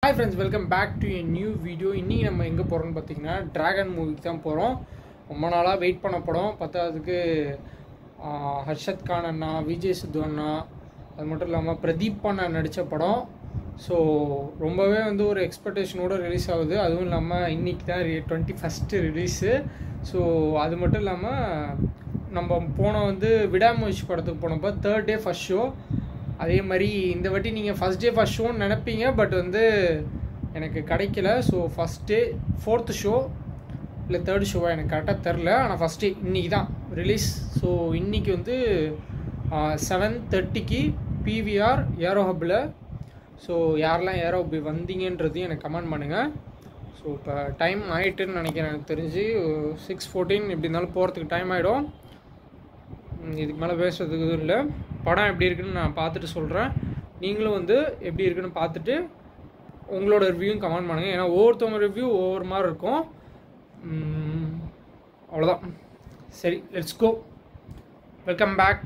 Hi friends, welcome back to a new video. இன்னைக்கு நம்ம எங்கே போகிறோம்னு பார்த்தீங்கன்னா டிராகன் மூவிக்கு தான் போகிறோம். ரொம்ப நாளாக வெயிட் பண்ண படம். பத்தாவதுக்கு ஹர்ஷத் கான் அண்ணா, விஜய் சித்து அண்ணா, அது மட்டும் இல்லாமல் பிரதீப் அண்ணா நடித்த படம். ஸோ ரொம்பவே ஒரு எக்ஸ்பெக்டேஷனோடு ரிலீஸ் ஆகுது. அதுவும் இல்லாமல் இன்றைக்கி தான் 21st ரிலீஸு. ஸோ அது மட்டும் இல்லாமல் நம்ம போன விடாமுயற்சி படத்துக்கு போனப்போ 3rd day ஃபர்ஸ்ட் ஷோ. அதே மாதிரி இந்த வாட்டி நீங்கள் ஃபஸ்ட் டே ஃபஸ்ட் ஷோன்னு நினைப்பீங்க, பட் எனக்கு கிடைக்கல. So first day 4th show இல்லை 3rd ஷோவா எனக்கு கரெக்டாக தெரில. ஆனால் ஃபஸ்ட் டே இன்றைக்கி தான் ரிலீஸ். ஸோ இன்றைக்கி 7:30க்கு PVR ஏரோ ஹப்பில். ஸோ யாரெல்லாம் ஏரோ ஹப் வந்தீங்கன்றதையும் எனக்கு கமெண்ட் பண்ணுங்கள். ஸோ இப்போ டைம் ஆகிட்டுன்னு நினைக்கிறேன். எனக்கு தெரிஞ்சு 6:14 எப்படி இருந்தாலும் போகிறதுக்கு டைம் ஆகிடும். இதுக்கு மேலே பேசுறதுக்கு எதுவும் இல்லை. படம் எப்படி இருக்குன்னு நான் பார்த்துட்டு சொல்கிறேன். நீங்களும் எப்படி இருக்குன்னு பார்த்துட்டு உங்களோட ரிவ்யூவும் கமெண்ட் பண்ணுங்கள். ஏன்னா ஒவ்வொருத்தவங்க ரிவ்யூ ஒவ்வொரு மாதிரி இருக்கும். அவ்வளோதான். சரி, let's go. Welcome back.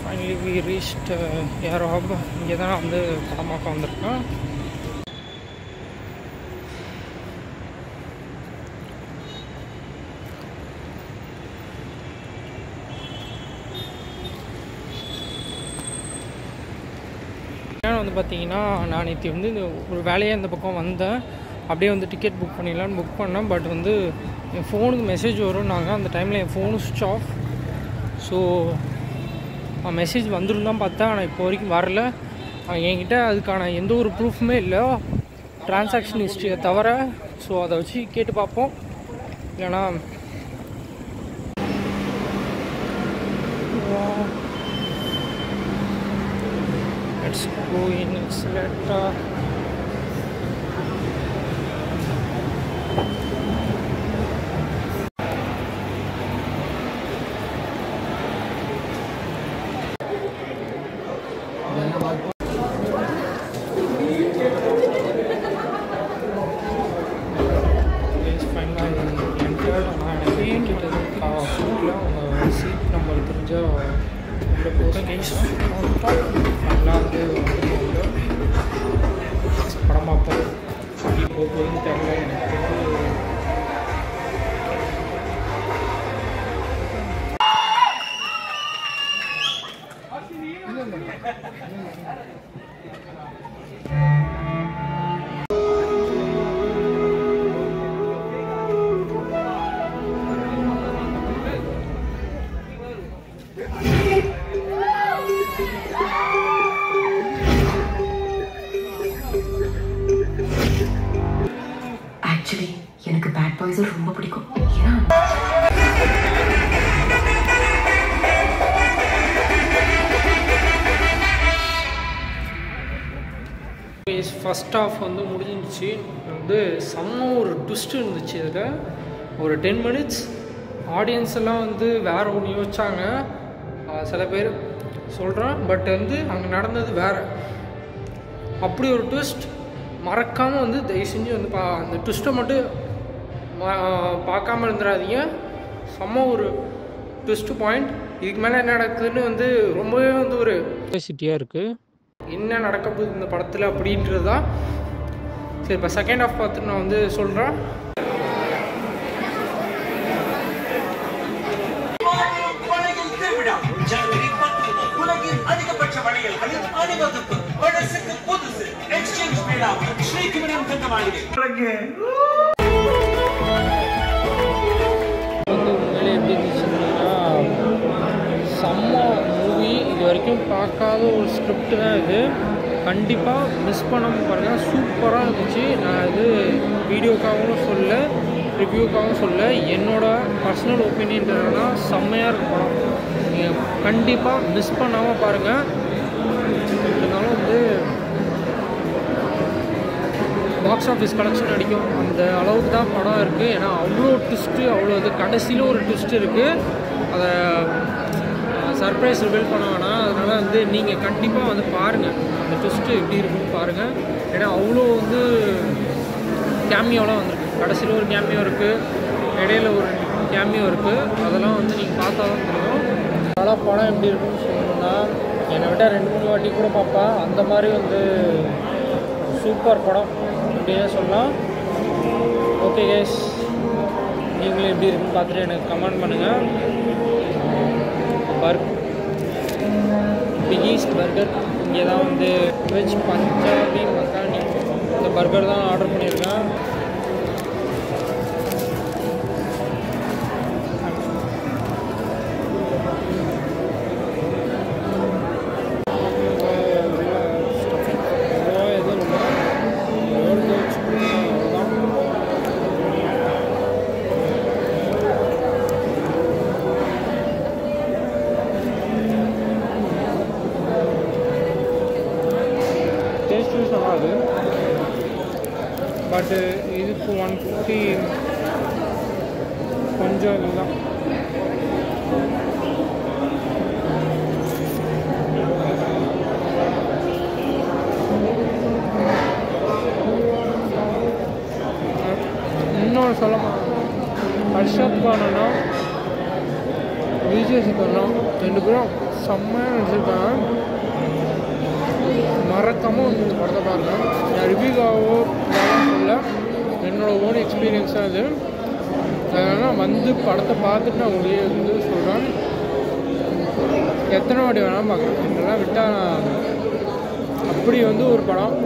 Finally we reached Aero Hub. இங்கே தான் படம் பார்க்க வந்திருக்கோம். பார்த்தீங்கன்னா நான் நேற்று இந்த ஒரு வேலையாக இந்த பக்கம் வந்தேன். அப்படியே டிக்கெட் புக் பண்ணிடலான்னு புக் பண்ணேன். பட் என் ஃபோனுக்கு மெசேஜ் வரும்னாங்க. அந்த டைமில் என் ஃபோனு சுவிட்ச் ஆஃப். ஸோ மெசேஜ் வந்துருந்தான் பார்த்தேன். ஆனால் இப்போ வரைக்கும் வரல. என்கிட்ட அதுக்கான எந்த ஒரு ப்ரூஃபுமே இல்லை, ட்ரான்சாக்ஷன் ஹிஸ்ட்ரியை தவிர. ஸோ அதை வச்சு கேட்டு பார்ப்போம். இல்லைனா let's go in accelerator. Seat number தெரிஞ்சால் உள்ள போகிறேன். கேஸ் படம் பார்ப்போம். அப்படி போகுதுன்னு தெரியல எனக்கு. எனக்கு பேட் பாய்ஸ் ரொம்ப பிடிக்கும். ஃபஸ்ட் ஹாஃப் முடிஞ்சிச்சு. செம்ம ஒரு ட்விஸ்ட் இருந்துச்சு. இதில் ஒரு 10 minutes ஆடியன்ஸ் எல்லாம் வேறு ஒன்று யோசிச்சாங்க. சில பேர் சொல்கிறேன், பட் அங்கே நடந்தது வேறு. அப்படி ஒரு ட்விஸ்ட் மறக்காமல் தயவு செஞ்சு அந்த ட்விஸ்ட்டை மட்டும் பார்க்காம இருந்துடாதீங்க. செம்ம ஒரு ட்விஸ்ட் பாயிண்ட். இதுக்கு மேலே என்ன நடக்குதுன்னு ரொம்பவே ஒரு சிட்டியாக இருக்குது. என்ன நடக்க போகுது இந்த படத்தில் அப்படின்றது தான். சரி, இப்போ செகண்ட் ஹாஃப் பார்த்துட்டு நான் சொல்கிறேன். அதிகபட்ச வளையல்களின் அணிவகுப்பு பழசுக்கு புதுசு எக்ஸ்சேஞ்ச் மேளாக ஸ்ரீகுமரன் தங்க மாளிகை. உண்மையிலே எப்படி இருந்துச்சுன்னா செம்ம மூவி. இது வரைக்கும் பார்க்காத ஒரு ஸ்கிரிப்ட் தான் இது. கண்டிப்பாக மிஸ் பண்ணாமல் பாருங்கள். சூப்பராக இருந்துச்சு. நான் வீடியோக்காகவும் சொல்ல, ரிவ்யூக்காகவும் சொல்ல, என்னோடய பர்சனல் ஒப்பீனியன் என்னன்னா செம்மையாக இருக்கும் படம். நீங்கள் கண்டிப்பாக மிஸ் பண்ணாமல் பாருங்கள். இருந்தாலும் பாக்ஸ் ஆஃபீஸ் கலெக்ஷன் அடிக்கும் அந்த அளவுக்கு தான் படம் இருக்குது. ஏன்னா அவ்வளோ ட்விஸ்ட்டு, அவ்வளோ கடைசியில் ஒரு ட்விஸ்ட் இருக்குது. அதை சர்ப்ரைஸ் ரிவீல் பண்ண வேணாம். அதனால் நீங்கள் கண்டிப்பாக பாருங்கள். அந்த ட்விஸ்ட்டு எப்படி இருக்குன்னு பாருங்கள். ஏன்னா அவ்வளோ கேமியோலாம் வந்திருக்கு. கடைசியில் ஒரு கேமியோ இருக்குது. இடையில ஒரு கேமியோ இருக்குது, அதெல்லாம் வந்து நீங்கள் பார்த்தா தான் தெரியும். அதனால் படம் எப்படி இருக்குன்னு சொல்லணும்னா என்னை விட்டால் 2-3 வாட்டி கூட பார்ப்பேன். அந்த மாதிரி வந்து சூப்பர் படம் அப்படியே சொல்லலாம். ஓகே கேஸ், நீங்களும் எப்படி இருக்குன்னு பார்த்துட்டு எனக்கு கமெண்ட் பண்ணுங்கள். பிகீஸ்ட் பர்கர் இங்கே தான் வந்து வெஜ் பஞ்சாபி மக்கானி இந்த பர்கர் தான் ஆர்டர் பண்ணியிருக்கேன். பட்டு இதுக்கு 150 கொஞ்சம் இதுதான். இன்னொன்று சொல்லமா, ஹர்ஷத் கானா விஜய் சித்தண்ணா 2 பேரும் செம்மையாக நடிச்சிருக்காங்க. மறக்காமல் வந்து இந்த படத்தை பாருங்கள். நான் ரிவ்யூக்காகவோ சொல்ல, என்னோடய ஓன் எக்ஸ்பீரியன்ஸாக இது. அதனால் வந்து படத்தை பார்த்துட்டு நான் உங்களுக்கு வந்து சொல்கிறேன். எத்தனை வாட்டி வேணாலும் பார்க்குறேன். இதெல்லாம் விட்டால் அப்படி வந்து ஒரு படம்.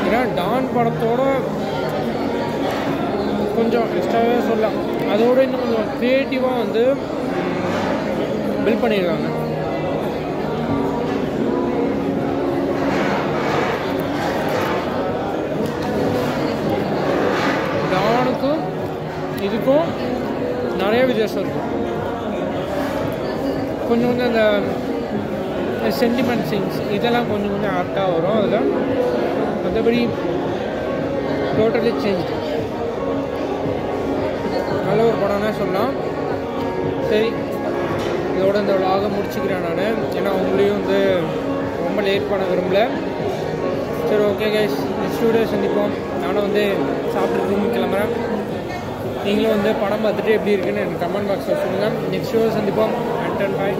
ஏன்னா டான் படத்தோட கொஞ்சம் எக்ஸ்ட்ராவே சொல்லலாம். அதோடு இன்னும் கொஞ்சம் க்ரியேட்டிவாக வந்து பில்ட் பண்ணியிருக்காங்க. டானுக்கும் இதுக்கும் நிறைய வித்தியாசம் இருக்கும். கொஞ்சம் கொஞ்சம் அந்த சென்டிமெண்ட் சீன்ஸ் இதெல்லாம் கொஞ்சம் கொஞ்சம் ஆப்டாக வரும். அதில் மற்றபடி டோட்டலி சேஞ்ச். நல்ல ஒரு படம்னா சொல்லலாம். சரி, இதோட இந்த விலாகை முடிச்சுக்கிறேன் நான். ஏன்னா உங்களையும் வந்து ரொம்ப லேட் பண்ண விரும்பல. சரி, ஓகே கைஸ், நெக்ஸ்ட் வீடியோ சந்திப்போம். நானும் வந்து சாப்பிட்டு ரூமுக்கு கிளம்புறேன். நீங்களும் வந்து படம் பார்த்துட்டு எப்படி இருக்குன்னு எனக்கு கமெண்ட் பாக்ஸில் சொல்லுங்கள். நெக்ஸ்ட் வீடியோ சந்திப்போம். அண்ட் பாய்.